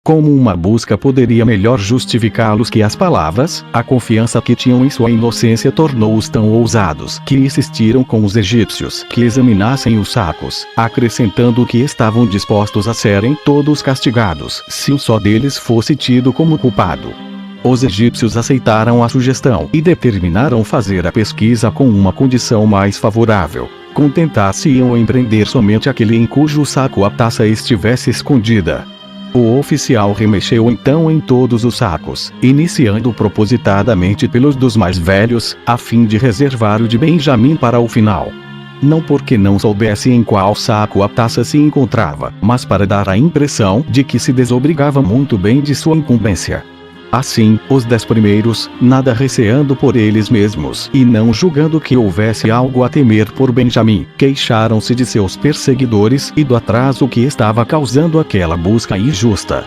Como uma busca poderia melhor justificá-los que as palavras, a confiança que tinham em sua inocência tornou-os tão ousados que insistiram com os egípcios que examinassem os sacos, acrescentando que estavam dispostos a serem todos castigados se um só deles fosse tido como culpado. Os egípcios aceitaram a sugestão e determinaram fazer a pesquisa com uma condição mais favorável. Contentar-se-iam em prender somente aquele em cujo saco a taça estivesse escondida. O oficial remexeu então em todos os sacos, iniciando propositadamente pelos dos mais velhos, a fim de reservar o de Benjamim para o final. Não porque não soubesse em qual saco a taça se encontrava, mas para dar a impressão de que se desobrigava muito bem de sua incumbência. Assim, os 10 primeiros, nada receando por eles mesmos e não julgando que houvesse algo a temer por Benjamim, queixaram-se de seus perseguidores e do atraso que estava causando aquela busca injusta.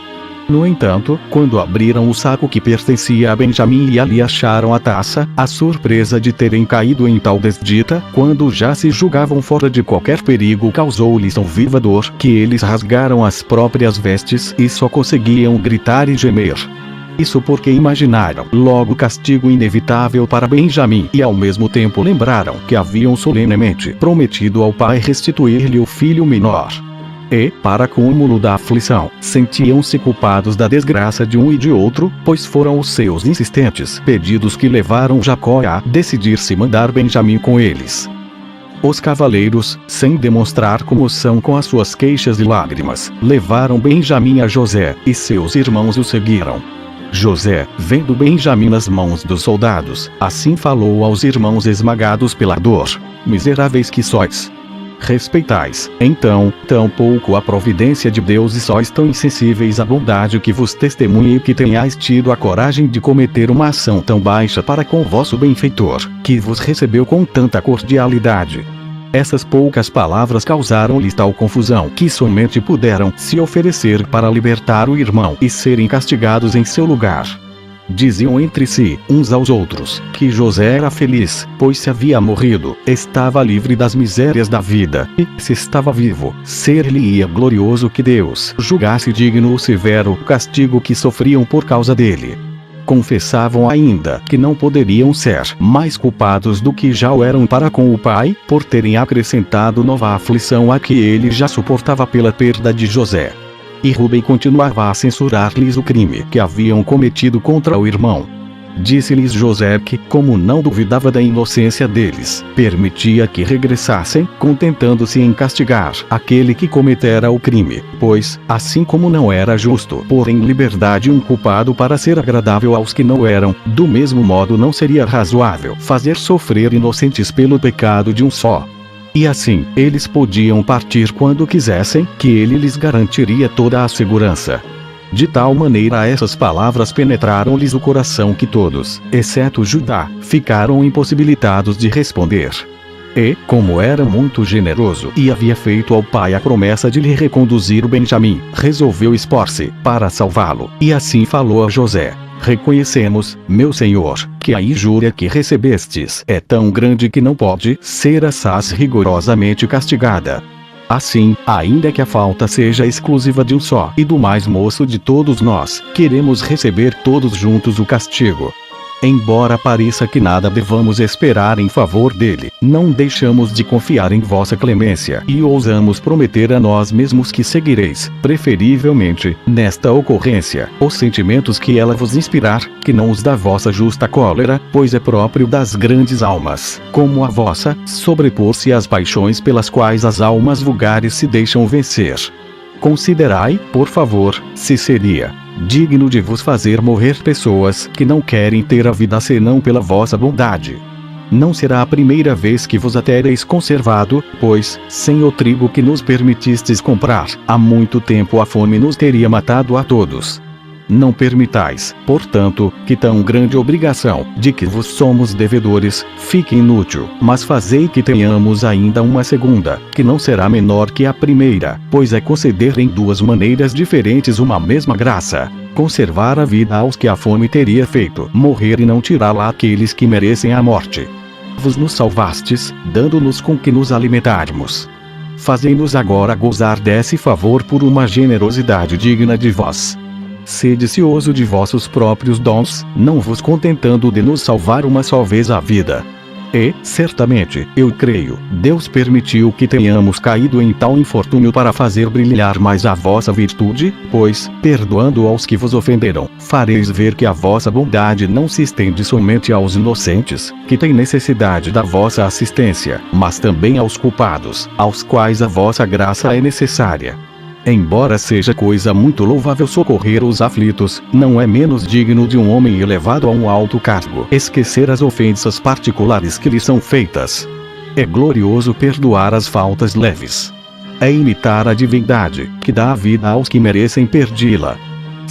No entanto, quando abriram o saco que pertencia a Benjamim e ali acharam a taça, a surpresa de terem caído em tal desdita, quando já se julgavam fora de qualquer perigo, causou-lhes tão viva dor que eles rasgaram as próprias vestes e só conseguiam gritar e gemer. Isso porque imaginaram logo castigo inevitável para Benjamim e ao mesmo tempo lembraram que haviam solenemente prometido ao pai restituir-lhe o filho menor. E, para cúmulo da aflição, sentiam-se culpados da desgraça de um e de outro, pois foram os seus insistentes pedidos que levaram Jacó a decidir-se mandar Benjamim com eles. Os cavaleiros, sem demonstrar comoção com as suas queixas e lágrimas, levaram Benjamim a José, e seus irmãos o seguiram. José, vendo Benjamim nas mãos dos soldados, assim falou aos irmãos esmagados pela dor: miseráveis que sois! Respeitais, então, tão pouco a providência de Deus e sois tão insensíveis à bondade que vos testemunhe que tenhais tido a coragem de cometer uma ação tão baixa para com vosso benfeitor, que vos recebeu com tanta cordialidade. Essas poucas palavras causaram-lhes tal confusão que somente puderam se oferecer para libertar o irmão e serem castigados em seu lugar. Diziam entre si, uns aos outros, que José era feliz, pois se havia morrido, estava livre das misérias da vida, e, se estava vivo, ser-lhe-ia glorioso que Deus julgasse digno o severo castigo que sofriam por causa dele. Confessavam ainda que não poderiam ser mais culpados do que já o eram para com o pai, por terem acrescentado nova aflição a que ele já suportava pela perda de José. E Rubem continuava a censurar-lhes o crime que haviam cometido contra o irmão. Disse-lhes José que, como não duvidava da inocência deles, permitia que regressassem, contentando-se em castigar aquele que cometera o crime, pois, assim como não era justo pôr em liberdade um culpado para ser agradável aos que não eram, do mesmo modo não seria razoável fazer sofrer inocentes pelo pecado de um só. E assim, eles podiam partir quando quisessem, que ele lhes garantiria toda a segurança. De tal maneira essas palavras penetraram-lhes o coração que todos, exceto Judá, ficaram impossibilitados de responder. E, como era muito generoso e havia feito ao pai a promessa de lhe reconduzir o Benjamim, resolveu expor-se para salvá-lo, e assim falou a José: reconhecemos, meu senhor, que a injúria que recebestes é tão grande que não pode ser assaz rigorosamente castigada. Assim, ainda que a falta seja exclusiva de um só e do mais moço de todos nós, queremos receber todos juntos o castigo. Embora pareça que nada devamos esperar em favor dele, não deixamos de confiar em vossa clemência e ousamos prometer a nós mesmos que seguireis, preferivelmente, nesta ocorrência, os sentimentos que ela vos inspirar, que não os da vossa justa cólera, pois é próprio das grandes almas, como a vossa, sobrepor-se às paixões pelas quais as almas vulgares se deixam vencer. Considerai, por favor, se seria digno de vos fazer morrer pessoas que não querem ter a vida senão pela vossa bondade. Não será a primeira vez que vos a tereis conservado, pois, sem o trigo que nos permitistes comprar, há muito tempo a fome nos teria matado a todos. Não permitais, portanto, que tão grande obrigação, de que vos somos devedores, fique inútil, mas fazei que tenhamos ainda uma segunda, que não será menor que a primeira, pois é conceder em duas maneiras diferentes uma mesma graça: conservar a vida aos que a fome teria feito morrer e não tirá-la àqueles que merecem a morte. Vos nos salvastes, dando-nos com que nos alimentarmos. Fazei-nos agora gozar desse favor por uma generosidade digna de vós. Sede cioso de vossos próprios dons, não vos contentando de nos salvar uma só vez a vida. E, certamente, eu creio, Deus permitiu que tenhamos caído em tal infortúnio para fazer brilhar mais a vossa virtude, pois, perdoando aos que vos ofenderam, fareis ver que a vossa bondade não se estende somente aos inocentes, que têm necessidade da vossa assistência, mas também aos culpados, aos quais a vossa graça é necessária. Embora seja coisa muito louvável socorrer os aflitos, não é menos digno de um homem elevado a um alto cargo esquecer as ofensas particulares que lhe são feitas. É glorioso perdoar as faltas leves. É imitar a divindade, que dá a vida aos que merecem perdê-la.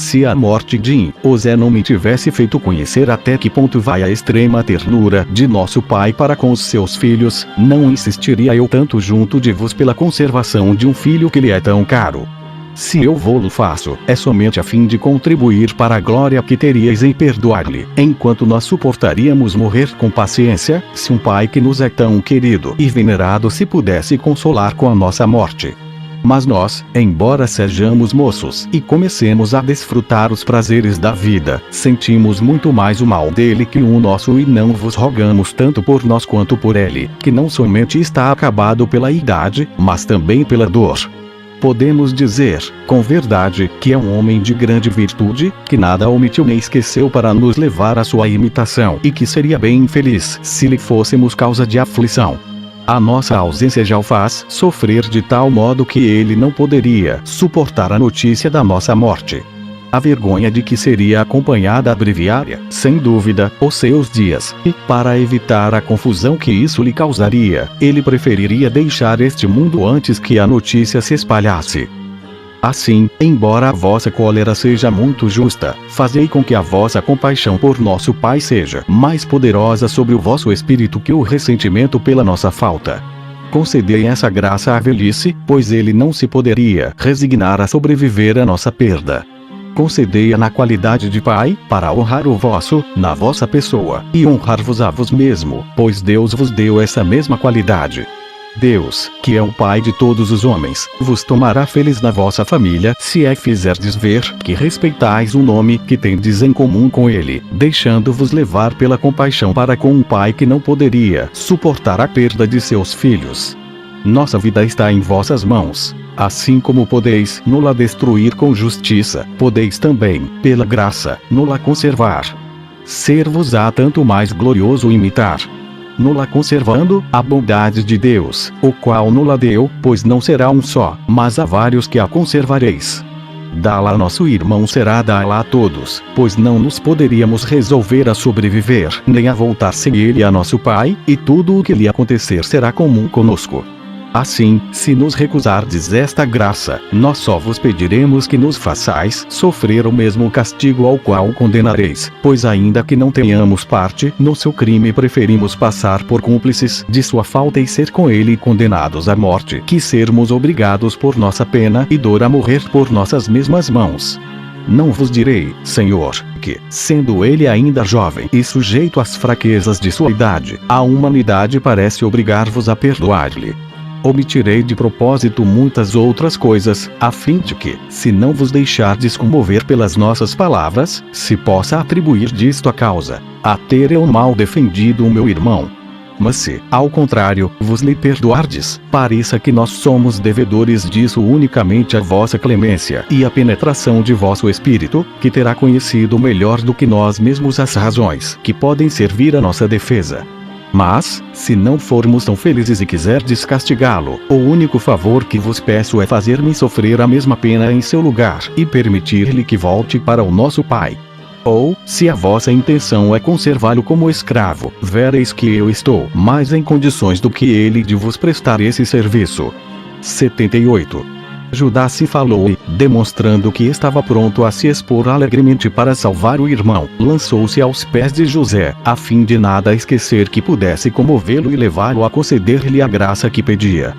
Se a morte de José não me tivesse feito conhecer até que ponto vai a extrema ternura de nosso pai para com os seus filhos, não insistiria eu tanto junto de vos pela conservação de um filho que lhe é tão caro. Se eu vô-lo faço, é somente a fim de contribuir para a glória que teríeis em perdoar-lhe, enquanto nós suportaríamos morrer com paciência, se um pai que nos é tão querido e venerado se pudesse consolar com a nossa morte. Mas nós, embora sejamos moços e comecemos a desfrutar os prazeres da vida, sentimos muito mais o mal dele que o nosso e não vos rogamos tanto por nós quanto por ele, que não somente está acabado pela idade, mas também pela dor. Podemos dizer, com verdade, que é um homem de grande virtude, que nada omitiu nem esqueceu para nos levar à sua imitação e que seria bem infeliz se lhe fôssemos causa de aflição. A nossa ausência já o faz sofrer de tal modo que ele não poderia suportar a notícia da nossa morte. A vergonha de que seria acompanhada abreviaria, sem dúvida, os seus dias, e, para evitar a confusão que isso lhe causaria, ele preferiria deixar este mundo antes que a notícia se espalhasse. Assim, embora a vossa cólera seja muito justa, fazei com que a vossa compaixão por nosso Pai seja mais poderosa sobre o vosso espírito que o ressentimento pela nossa falta. Concedei essa graça à velhice, pois ele não se poderia resignar a sobreviver à nossa perda. Concedei-a na qualidade de Pai, para honrar o vosso, na vossa pessoa, e honrar-vos a vos mesmo, pois Deus vos deu essa mesma qualidade. Deus, que é o Pai de todos os homens, vos tomará feliz na vossa família, se fizerdes ver que respeitais o nome que tendes em comum com ele, deixando-vos levar pela compaixão para com um pai que não poderia suportar a perda de seus filhos. Nossa vida está em vossas mãos. Assim como podeis no-la destruir com justiça, podeis também, pela graça, no-la conservar. Ser-vos-á tanto mais glorioso imitar, no-la conservando, a bondade de Deus, o qual no-la deu, pois não será um só, mas há vários que a conservareis. Dá-la a nosso irmão será dá-la a todos, pois não nos poderíamos resolver a sobreviver, nem a voltar sem ele a nosso Pai, e tudo o que lhe acontecer será comum conosco. Assim, se nos recusardes esta graça, nós só vos pediremos que nos façais sofrer o mesmo castigo ao qual condenareis, pois ainda que não tenhamos parte no seu crime preferimos passar por cúmplices de sua falta e ser com ele condenados à morte, que sermos obrigados por nossa pena e dor a morrer por nossas mesmas mãos. Não vos direi, Senhor, que, sendo ele ainda jovem e sujeito às fraquezas de sua idade, a humanidade parece obrigar-vos a perdoar-lhe. Omitirei de propósito muitas outras coisas, a fim de que, se não vos deixardes comover pelas nossas palavras, se possa atribuir disto a causa, a ter eu mal defendido o meu irmão. Mas se, ao contrário, vos lhe perdoardes, pareça que nós somos devedores disso unicamente à vossa clemência e à penetração de vosso espírito, que terá conhecido melhor do que nós mesmos as razões que podem servir à nossa defesa. Mas, se não formos tão felizes e quiserdes castigá-lo, o único favor que vos peço é fazer-me sofrer a mesma pena em seu lugar e permitir-lhe que volte para o nosso Pai. Ou, se a vossa intenção é conservá-lo como escravo, vereis que eu estou mais em condições do que ele de vos prestar esse serviço. 78. Judá se falou e, demonstrando que estava pronto a se expor alegremente para salvar o irmão, lançou-se aos pés de José, a fim de nada esquecer que pudesse comovê-lo e levá-lo a conceder-lhe a graça que pedia.